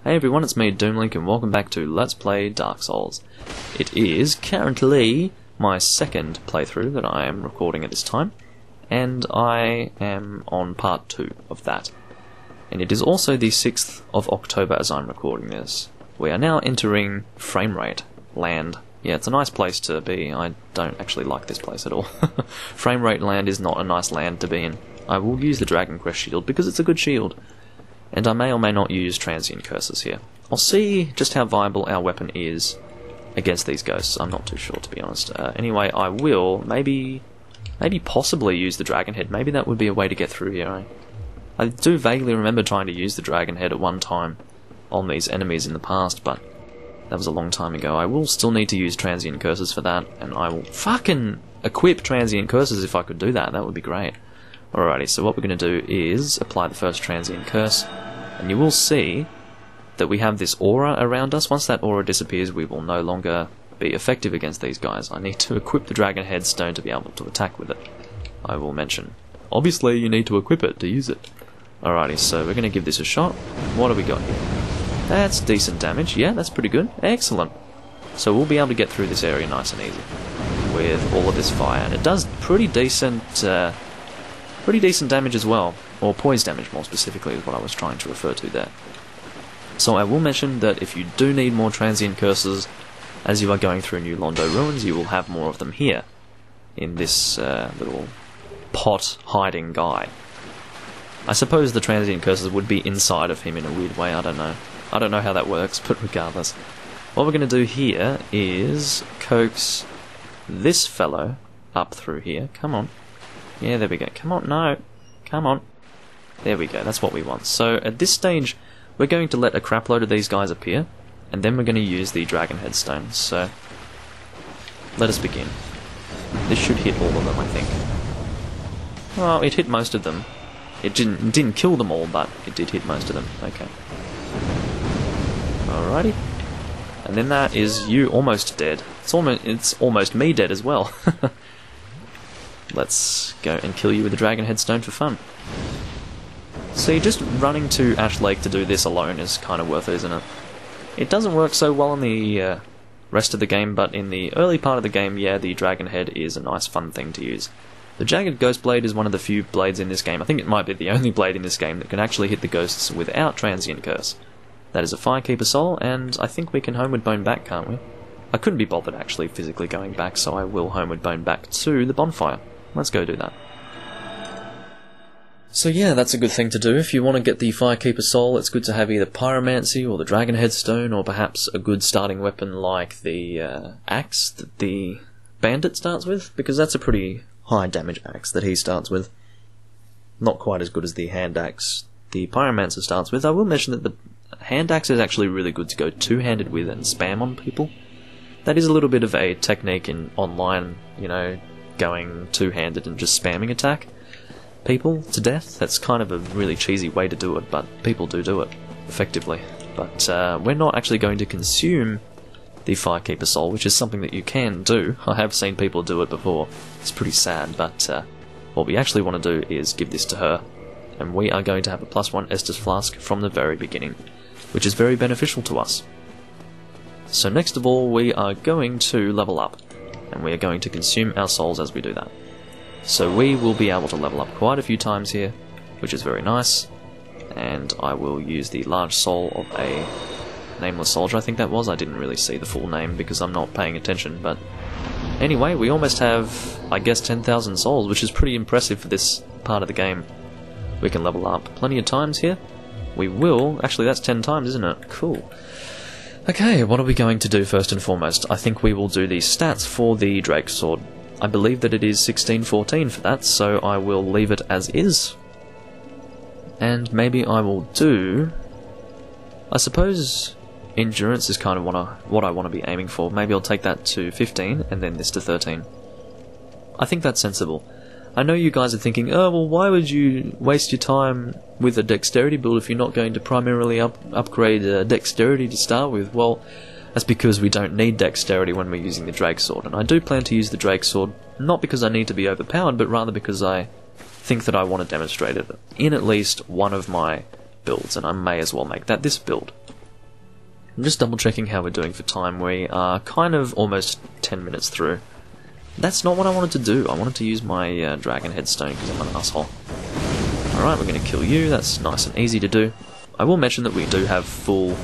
Hey everyone, it's me, Doomlink, and welcome back to Let's Play Dark Souls. It is currently my second playthrough that I am recording at this time, and I am on part 2 of that. And it is also the 6th of October as I'm recording this. We are now entering Framerate Land. Yeah, it's a nice place to be. I don't actually like this place at all. Framerate Land is not a nice land to be in. I will use the Dragonperson shield because it's a good shield. And I may or may not use transient curses here. I'll see just how viable our weapon is against these ghosts. I'm not too sure, to be honest. Anyway, I will maybe possibly use the dragon head. Maybe that would be a way to get through here. I do vaguely remember trying to use the dragon head at one time on these enemies in the past, but that was a long time ago. I will still need to use transient curses for that, and I will fucking equip transient curses if I could do that. That would be great. Alrighty, so what we're going to do is apply the first transient curse, and you will see that we have this aura around us. Once that aura disappears, we will no longer be effective against these guys. I need to equip the dragon head stone to be able to attack with it, I will mention. Obviously, you need to equip it to use it. Alrighty, so we're going to give this a shot. What do we got here? That's decent damage. Yeah, that's pretty good. Excellent. So we'll be able to get through this area nice and easy with all of this fire, and it does pretty decent damage as well, or poise damage more specifically is what I was trying to refer to there. So I will mention that if you do need more transient curses as you are going through New Londo Ruins, you will have more of them here in this little pot hiding guy. I suppose the transient curses would be inside of him in a weird way. I don't know how that works, but regardless, what we're going to do here is coax this fellow up through here. Come on. Yeah, there we go. Come on, no. Come on. There we go, that's what we want. So, at this stage, we're going to let a crapload of these guys appear, and then we're going to use the Dragon Headstone. So, let us begin. This should hit all of them, I think. Well, it hit most of them. It didn't kill them all, but it did hit most of them. Okay. Alrighty. And then that is you almost dead. It's almost me dead as well. Let's go and kill you with the Dragon Headstone for fun. See, just running to Ash Lake to do this alone is kind of worth it, isn't it? It doesn't work so well in the rest of the game, but in the early part of the game, yeah, the Dragon Head is a nice fun thing to use. The Jagged Ghost Blade is one of the few blades in this game. I think it might be the only blade in this game that can actually hit the ghosts without Transient Curse. That is a Firekeeper soul, and I think we can Homeward Bone back, can't we? I couldn't be bothered actually physically going back, so I will Homeward Bone back to the bonfire. Let's go do that. So yeah, that's a good thing to do. If you want to get the Firekeeper soul, it's good to have either Pyromancy or the Dragon Headstone, or perhaps a good starting weapon like the axe that the bandit starts with, because that's a pretty high damage axe that he starts with. Not quite as good as the hand axe the Pyromancer starts with. I will mention that the hand axe is actually really good to go two-handed with and spam on people. That is a little bit of a technique in online, you know, going two-handed and just spamming attack people to death. That's kind of a really cheesy way to do it, but people do it effectively. But we're not actually going to consume the Firekeeper soul, which is something that you can do. I have seen people do it before. It's pretty sad, but what we actually want to do is give this to her, and we are going to have a +1 Estus Flask from the very beginning, which is very beneficial to us. So next of all, we are going to level up, and we are going to consume our souls as we do that. So we will be able to level up quite a few times here, which is very nice, and I will use the large soul of a nameless soldier, I think that was. I didn't really see the full name because I'm not paying attention, but anyway, we almost have, I guess, 10,000 souls, which is pretty impressive for this part of the game. We can level up plenty of times here. We will, actually that's 10 times, isn't it? Cool. Okay, what are we going to do first and foremost? I think we will do the stats for the Drake Sword. I believe that it is 1614 for that, so I will leave it as is. And maybe I will do... I suppose Endurance is kind of what I want to be aiming for. Maybe I'll take that to 15, and then this to 13. I think that's sensible. I know you guys are thinking, oh, well, why would you waste your time with a dexterity build if you're not going to primarily upgrade dexterity to start with? Well, that's because we don't need dexterity when we're using the Drake Sword, and I do plan to use the Drake Sword, not because I need to be overpowered, but rather because I think that I want to demonstrate it in at least one of my builds, and I may as well make that this build. I'm just double checking how we're doing for time. We are kind of almost 10 minutes through. That's not what I wanted to do. I wanted to use my dragon headstone because I'm an asshole. Alright, we're going to kill you. That's nice and easy to do. I will mention that we do have full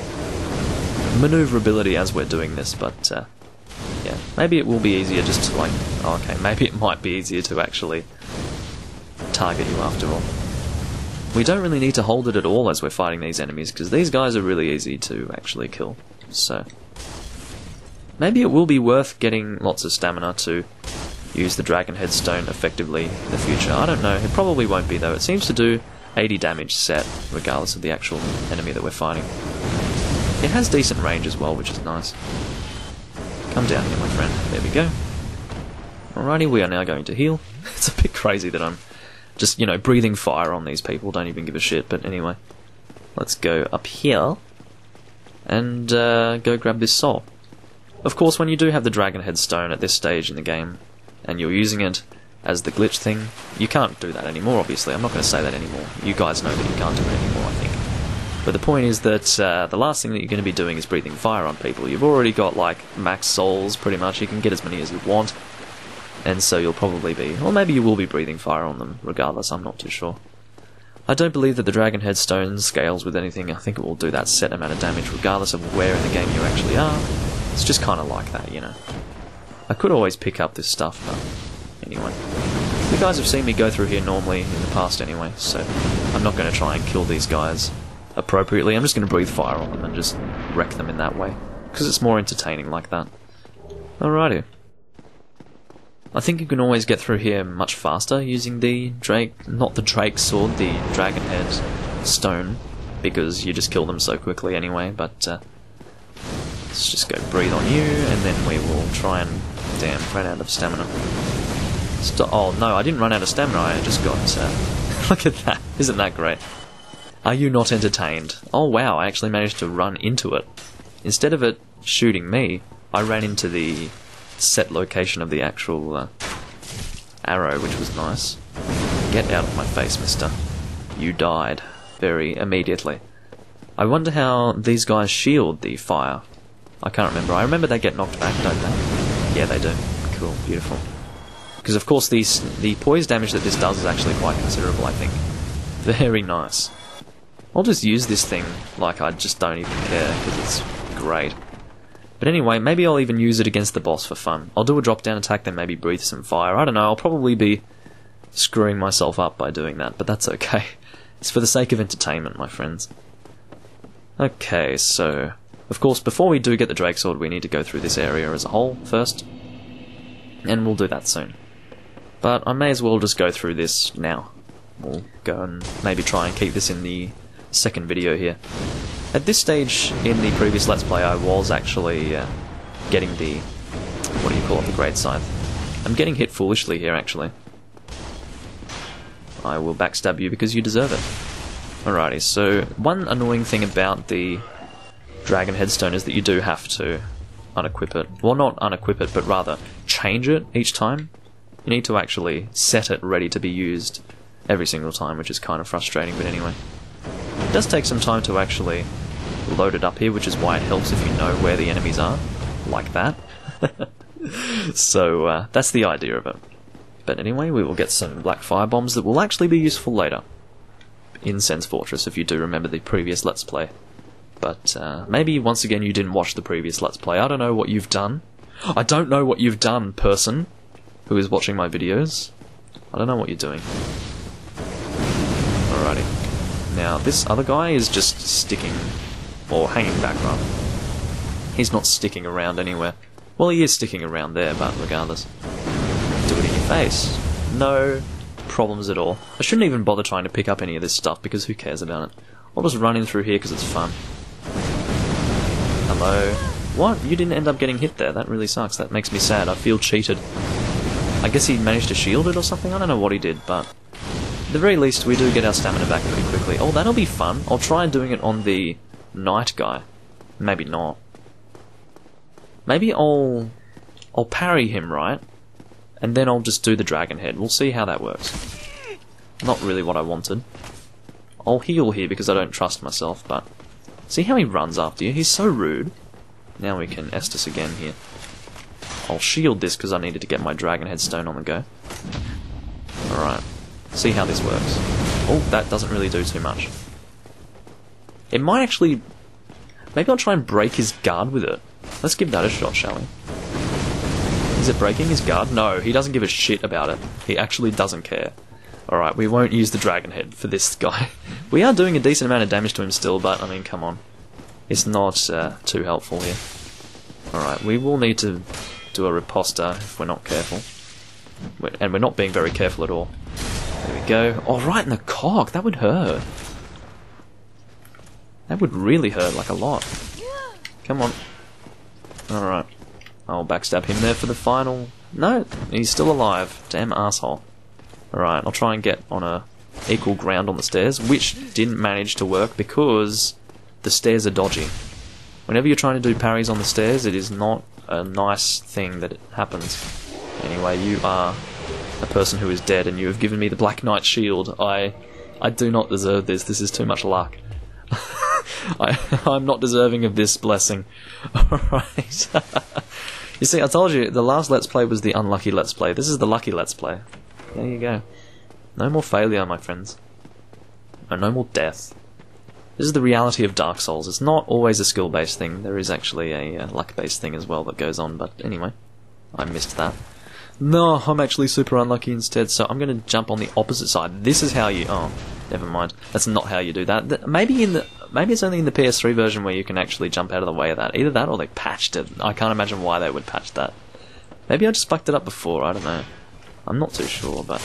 maneuverability as we're doing this, but yeah, maybe it will be easier just to like... Oh, okay, maybe it might be easier to actually target you after all. We don't really need to hold it at all as we're fighting these enemies, because these guys are really easy to actually kill. So maybe it will be worth getting lots of stamina to use the dragon headstone effectively in the future. I don't know, it probably won't be though. It seems to do 80 damage set, regardless of the actual enemy that we're fighting. It has decent range as well, which is nice. Come down here, my friend. There we go. Alrighty, we are now going to heal. It's a bit crazy that I'm just, you know, breathing fire on these people. Don't even give a shit, but anyway. Let's go up here and go grab this soul. Of course, when you do have the dragon headstone at this stage in the game, and you're using it as the glitch thing, you can't do that anymore, obviously. I'm not going to say that anymore. You guys know that you can't do it anymore, I think. But the point is that the last thing that you're going to be doing is breathing fire on people. You've already got, like, max souls, pretty much. You can get as many as you want. And so you'll probably be, or maybe you will be breathing fire on them, regardless, I'm not too sure. I don't believe that the dragon headstone scales with anything. I think it will do that set amount of damage regardless of where in the game you actually are. It's just kind of like that, you know. I could always pick up this stuff, but anyway. You guys have seen me go through here normally in the past anyway, so I'm not going to try and kill these guys appropriately. I'm just going to breathe fire on them and just wreck them in that way, because it's more entertaining like that. Alrighty. I think you can always get through here much faster using the not the Drake sword, the dragon head stone, because you just kill them so quickly anyway, but let's just go breathe on you, and then we will try and... Damn, ran out of stamina. Oh no, I didn't run out of stamina, I just got... look at that, isn't that great? Are you not entertained? Oh wow, I actually managed to run into it. Instead of it shooting me, I ran into the set location of the actual arrow, which was nice. Get out of my face, mister. You died very immediately. I wonder how these guys shield the fire. I can't remember. I remember they get knocked back, don't they? Yeah, they do. Cool, beautiful. Because of course the poise damage that this does is actually quite considerable, I think. Very nice. I'll just use this thing like I just don't even care, because it's great. But anyway, maybe I'll even use it against the boss for fun. I'll do a drop-down attack, then maybe breathe some fire. I don't know, I'll probably be screwing myself up by doing that, but that's okay. It's for the sake of entertainment, my friends. Okay, so... Of course, before we do get the Drake Sword, we need to go through this area as a whole first. And we'll do that soon. But I may as well just go through this now. We'll go and maybe try and keep this in the second video here. At this stage in the previous Let's Play, I was actually getting the... what do you call it? The Great Scythe. I'm getting hit foolishly here, actually. I will backstab you because you deserve it. Alrighty, so one annoying thing about the Dragon Headstone is that you do have to unequip it. Well, not unequip it, but rather change it each time. You need to actually set it ready to be used every single time, which is kind of frustrating, but anyway. It does take some time to actually load it up here, which is why it helps if you know where the enemies are, like that. So that's the idea of it. But anyway, we will get some black fire bombs that will actually be useful later in Sen's Fortress, if you do remember the previous Let's Play. But maybe once again you didn't watch the previous Let's Play. I don't know what you've done. I don't know what you've done, person who is watching my videos. I don't know what you're doing. Alrighty. Now, this other guy is just sticking, or hanging back rather. He's not sticking around anywhere. Well, he is sticking around there, but regardless. Do it in your face. No problems at all. I shouldn't even bother trying to pick up any of this stuff, because who cares about it? I'll just run in through here because it's fun. Hello? What? You didn't end up getting hit there. That really sucks. That makes me sad. I feel cheated. I guess he managed to shield it or something? I don't know what he did, but... at the very least, we do get our stamina back pretty quickly. Oh, that'll be fun. I'll try doing it on the knight guy. Maybe not. Maybe I'll parry him, right? And then I'll just do the dragon head. We'll see how that works. Not really what I wanted. I'll heal here because I don't trust myself, but... See how he runs after you? He's so rude. Now we can Estus again here. I'll shield this because I needed to get my Dragon Headstone on the go. Alright. See how this works. Oh, that doesn't really do too much. It might actually... Maybe I'll try and break his guard with it. Let's give that a shot, shall we? Is it breaking his guard? No, he doesn't give a shit about it. He actually doesn't care. Alright, we won't use the Dragon Head for this guy. We are doing a decent amount of damage to him still, but, I mean, come on. It's not too helpful here. Alright, we will need to do a riposta if we're not careful. And we're not being very careful at all. There we go. Oh, right in the cock! That would hurt. That would really hurt, like a lot. Come on. Alright. I'll backstab him there for the final... No, he's still alive. Damn asshole. Alright, I'll try and get on a equal ground on the stairs, which didn't manage to work because the stairs are dodgy. Whenever you're trying to do parries on the stairs, it is not a nice thing that it happens. Anyway, you are a person who is dead, and you have given me the Black Knight shield. I do not deserve this. This is too much luck. I'm not deserving of this blessing. Alright. You see, I told you, the last Let's Play was the unlucky Let's Play. This is the lucky Let's Play. There you go. No more failure, my friends. No more death. This is the reality of Dark Souls. It's not always a skill-based thing. There is actually a luck-based thing as well that goes on, but anyway. I missed that. No, I'm actually super unlucky instead, so I'm going to jump on the opposite side. This is how you... Oh, never mind. That's not how you do that. Maybe it's only in the PS3 version where you can actually jump out of the way of that. Either that or they patched it. I can't imagine why they would patch that. Maybe I just fucked it up before, I don't know. I'm not too sure, but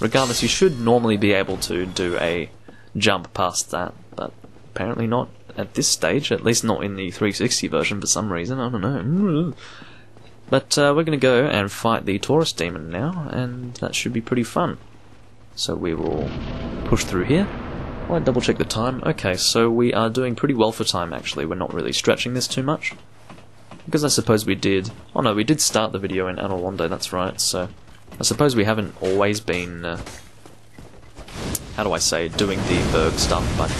regardless, you should normally be able to do a jump past that, but apparently not at this stage, at least not in the 360 version for some reason, I don't know. But we're going to go and fight the Taurus Demon now, and that should be pretty fun. So we will push through here. I'll double check the time. Okay, so we are doing pretty well for time actually, we're not really stretching this too much. Because I suppose we did... Oh no, we did start the video in Anor Londo, that's right, so... I suppose we haven't always been, how do I say, doing the Burg stuff, but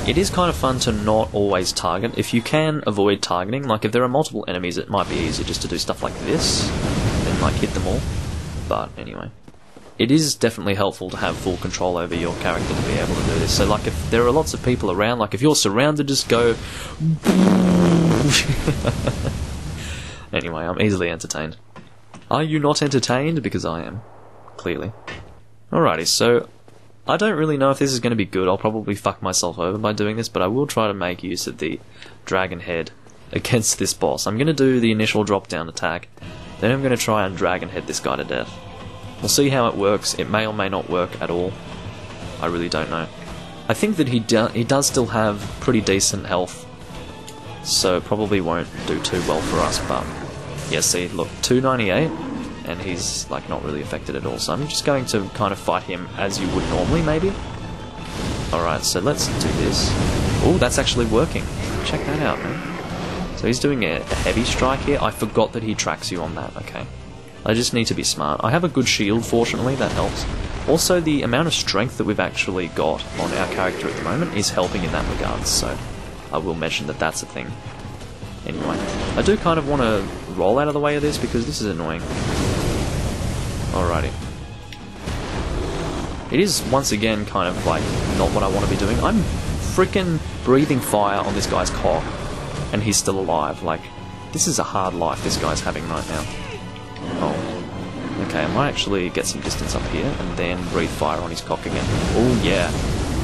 it is kind of fun to not always target. If you can avoid targeting, like if there are multiple enemies, it might be easier just to do stuff like this, and like hit them all. But anyway, it is definitely helpful to have full control over your character to be able to do this. So like if there are lots of people around, like if you're surrounded, just go... Anyway, I'm easily entertained. Are you not entertained? Because I am. Clearly. Alrighty, so... I don't really know if this is going to be good. I'll probably fuck myself over by doing this, but I will try to make use of the Dragon Head against this boss. I'm going to do the initial drop-down attack, then I'm going to try and Dragon Head this guy to death. We'll see how it works. It may or may not work at all. I really don't know. I think that he does still have pretty decent health, so it probably won't do too well for us, but... Yeah, see, look, 298, and he's, like, not really affected at all, so I'm just going to kind of fight him as you would normally, maybe? Alright, so let's do this. Oh, that's actually working. Check that out, man. So he's doing a heavy strike here. I forgot that he tracks you on that, okay. I just need to be smart. I have a good shield, fortunately, that helps. Also, the amount of strength that we've actually got on our character at the moment is helping in that regard, so I will mention that that's a thing. Anyway, I do kind of want to roll out of the way of this because this is annoying. Alrighty. It is, once again, kind of like not what I want to be doing. I'm freaking breathing fire on this guy's cock, and he's still alive. Like, this is a hard life this guy's having right now. Oh. Okay, I might actually get some distance up here and then breathe fire on his cock again. Oh yeah.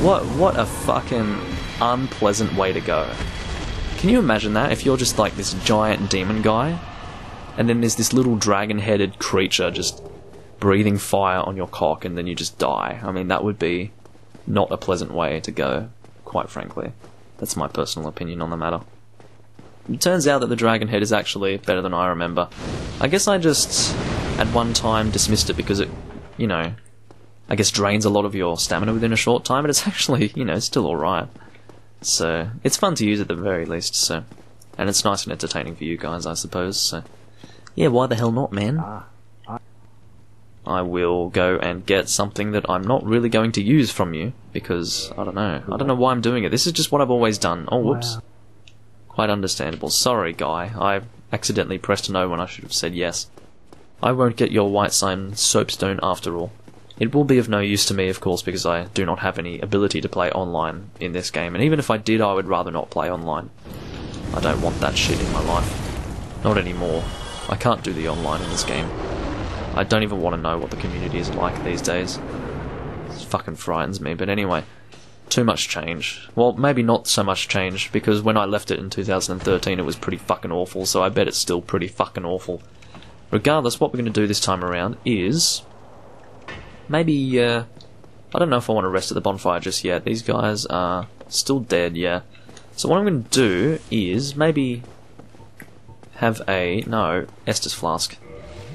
What a fucking unpleasant way to go. Can you imagine that? If you're just like this giant demon guy, and then there's this little dragon-headed creature just breathing fire on your cock, and then you just die. I mean, that would be not a pleasant way to go, quite frankly. That's my personal opinion on the matter. It turns out that the dragon head is actually better than I remember. I guess I just, at one time, dismissed it because it, you know, I guess drains a lot of your stamina within a short time, but it's actually, you know, still alright. So, it's fun to use at the very least, so... And it's nice and entertaining for you guys, I suppose, so... Yeah, why the hell not, man? I will go and get something that I'm not really going to use from you, because, I don't know. I don't know why I'm doing it. This is just what I've always done. Oh, whoops. Wow. Quite understandable. Sorry, guy. I accidentally pressed no when I should have said yes. I won't get your white sign soapstone after all. It will be of no use to me, of course, because I do not have any ability to play online in this game, and even if I did, I would rather not play online. I don't want that shit in my life. Not anymore. I can't do the online in this game. I don't even want to know what the community is like these days. It fucking frightens me, but anyway. Too much change. Well, maybe not so much change, because when I left it in 2013 it was pretty fucking awful, so I bet it's still pretty fucking awful. Regardless, what we're going to do this time around is... maybe, I don't know if I want to rest at the bonfire just yet. These guys are still dead, yeah. So what I'm going to do is maybe have a... no, Estus Flask.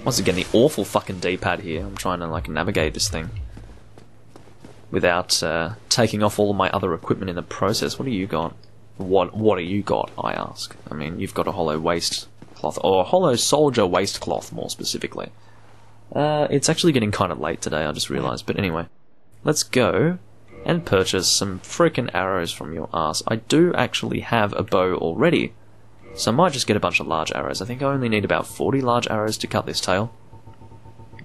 Once again, the awful fucking D-pad here. I'm trying to, like, navigate this thing without taking off all of my other equipment in the process. What do you got? What do you got, I ask? I mean, you've got a hollow waist cloth, or a hollow soldier waist cloth, more specifically. It's actually getting kind of late today, I just realised. But anyway, let's go and purchase some freaking arrows from your ass. I do actually have a bow already, so I might just get a bunch of large arrows. I think I only need about 40 large arrows to cut this tail.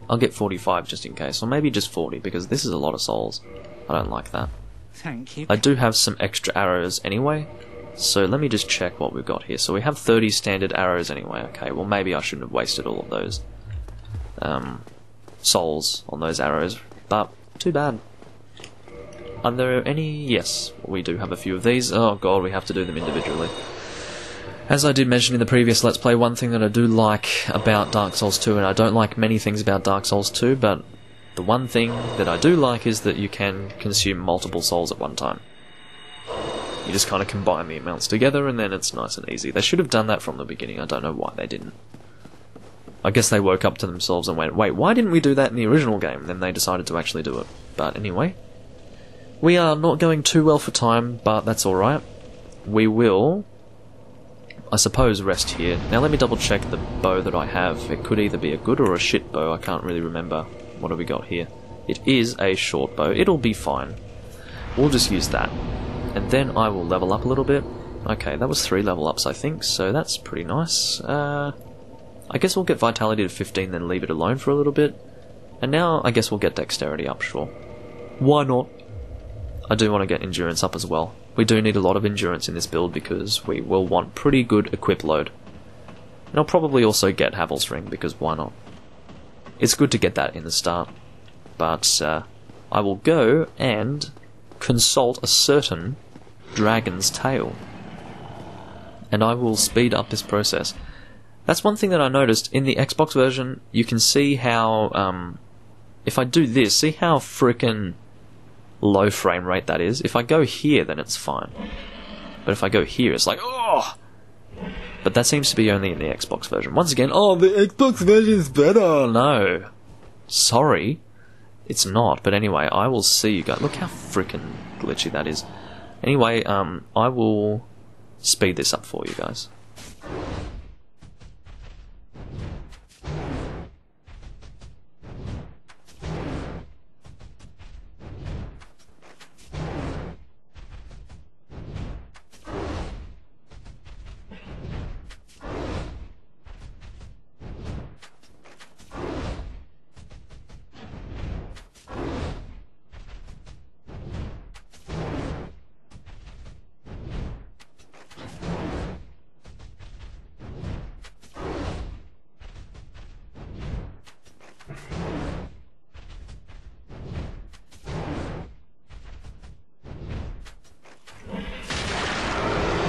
I'll get 45 just in case, or maybe just 40, because this is a lot of souls. I don't like that. Thank you. I do have some extra arrows anyway, so let me just check what we've got here. So we have 30 standard arrows anyway. Okay, well maybe I shouldn't have wasted all of those souls on those arrows, but too bad. Are there any? Yes, we do have a few of these. Oh god, we have to do them individually. As I did mention in the previous Let's Play, one thing that I do like about Dark Souls 2, and I don't like many things about Dark Souls 2, but the one thing that I do like is that you can consume multiple souls at one time. You just kind of combine the amounts together and then it's nice and easy. They should have done that from the beginning, I don't know why they didn't. I guess they woke up to themselves and went, wait, why didn't we do that in the original game? And then they decided to actually do it. But anyway, we are not going too well for time, but that's alright. We will, I suppose, rest here. Now let me double check the bow that I have. It could either be a good or a shit bow, I can't really remember. What have we got here? It is a short bow, it'll be fine. We'll just use that. And then I will level up a little bit. Okay, that was 3 level ups I think, so that's pretty nice. I guess we'll get Vitality to 15, then leave it alone for a little bit. And now I guess we'll get Dexterity up, sure. Why not? I do want to get Endurance up as well. We do need a lot of Endurance in this build because we will want pretty good equip load. And I'll probably also get Havel's Ring, because why not? It's good to get that in the start. But I will go and consult a certain dragon's tail. And I will speed up this process. That's one thing that I noticed. In the Xbox version, you can see how, if I do this, see how frickin' low frame rate that is? If I go here, then it's fine. But if I go here, it's like, oh! But that seems to be only in the Xbox version. Once again, oh, the Xbox version is better! No. Sorry. It's not, but anyway, I will see you guys. Look how frickin' glitchy that is. Anyway, I will speed this up for you guys.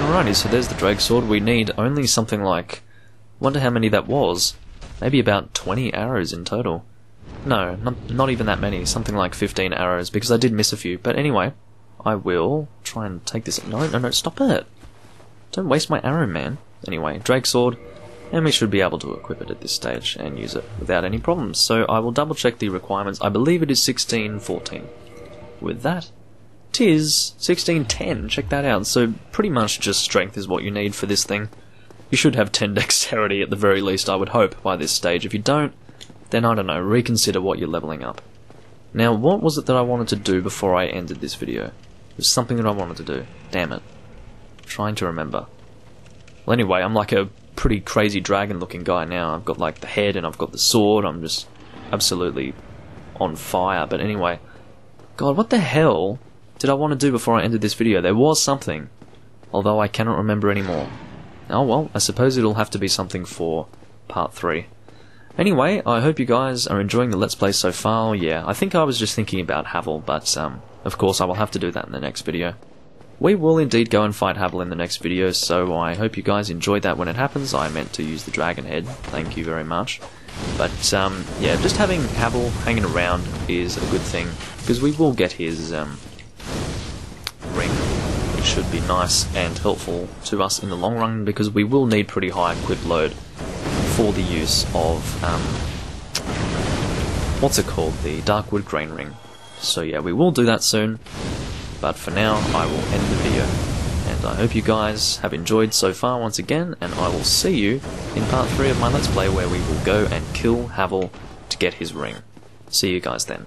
Alrighty, so there's the Drake Sword. We need only something like... wonder how many that was. Maybe about 20 arrows in total. No, not even that many. Something like 15 arrows, because I did miss a few. But anyway, I will try and take this... No, stop it! Don't waste my arrow, man. Anyway, Drake Sword, and we should be able to equip it at this stage and use it without any problems. So I will double check the requirements. I believe it is 1614. With that, 'tis 1610. Check that out. So pretty much just strength is what you need for this thing. You should have 10 dexterity at the very least, I would hope, by this stage. If you don't, then I don't know, reconsider what you're leveling up. Now, what was it that I wanted to do before I ended this video? There's something that I wanted to do. Damn it. I'm trying to remember. Well, anyway, I'm like a pretty crazy dragon looking guy now. I've got like the head and I've got the sword. I'm just absolutely on fire. But anyway, God, what the hell did I want to do before I ended this video? There was something, although I cannot remember anymore. Oh well, I suppose it'll have to be something for part 3. Anyway, I hope you guys are enjoying the Let's Play so far. Yeah, I think I was just thinking about Havel, but of course I will have to do that in the next video. We will indeed go and fight Havel in the next video, so I hope you guys enjoyed that when it happens. I meant to use the dragon head, thank you very much. But yeah, just having Havel hanging around is a good thing, because we will get his ring, which should be nice and helpful to us in the long run, because we will need pretty high equip load for the use of, what's it called, the Darkwood Grain Ring. So yeah, we will do that soon, but for now I will end the video, and I hope you guys have enjoyed so far once again, and I will see you in part 3 of my Let's Play, where we will go and kill Havel to get his ring. See you guys then.